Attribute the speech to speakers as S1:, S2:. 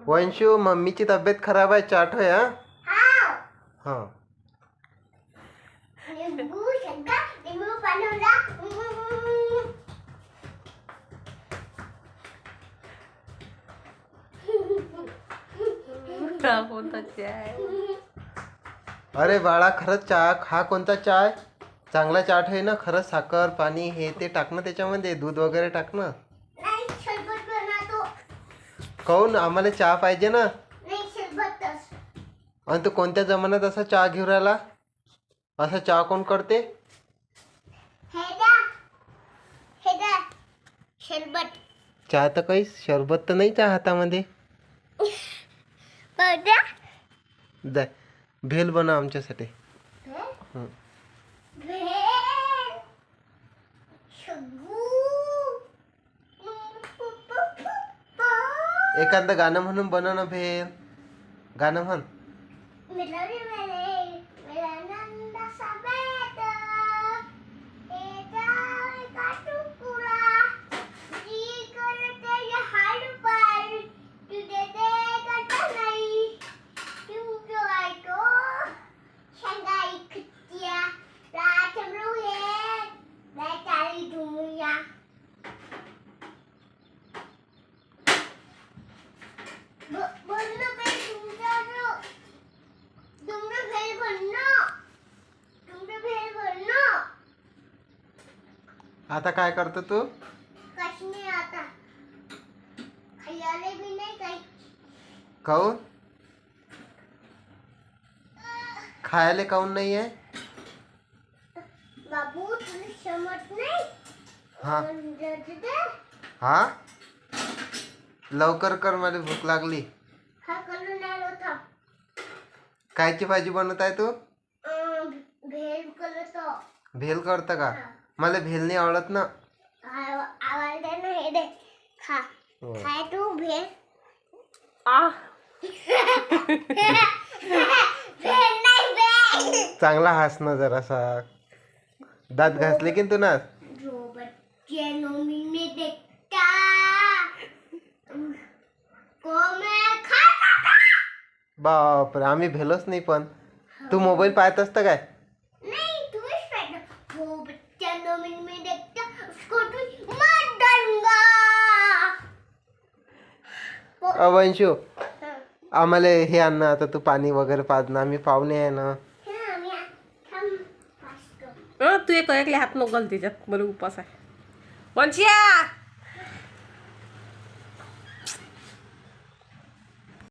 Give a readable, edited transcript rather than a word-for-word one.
S1: वंशू मम्मीची तब्येत खराब आहे, चाट होय. हा अरे बाळा, खरंच चहा हा कोणता चहा आहे? चांगला चाट आहे ना? खरंच साखर पाणी हे ते टाक ना त्याच्यामध्ये, दूध वगैरे टाक ना. काऊन? आम्हाला चहा पाहिजे ना. आणि तू कोणत्या जमान्यात असा चहा घेऊन राहिला? असा चहा कोण करते? चहा तर काही शरबत तर नाही चहा हातामध्ये. भेल बनव आमच्यासाठी. एखादं गाणं म्हणून बनव ना भेल. गाणं म्हण. आता काय करतो तू? काऊन? खायला काऊन नाही आहे?
S2: बाबू तुला समजत नाही?
S1: हा लवकर कर, मला भूक लागली. कायची भाजी बनवत आहे तू?
S2: भेल करतो.
S1: भेल करत का? मला भेल नाही आवडत ना.
S2: आवडते ना, हे दे खा. खाय तू भेल.
S1: चांगला हास ना जरासा. दात घासले की तू ना. बापरे, आम्ही भेलोच नाही. पण तू मोबाईल पाहत असतं काय? वंशू, आम्हाला हे आण ना आता. तू पाणी वगैरे पाज ना, आम्ही पाहुणे आहे ना.
S3: तू एक हात नको घाल त्याच्यात, मला उपास आहे. वंशिया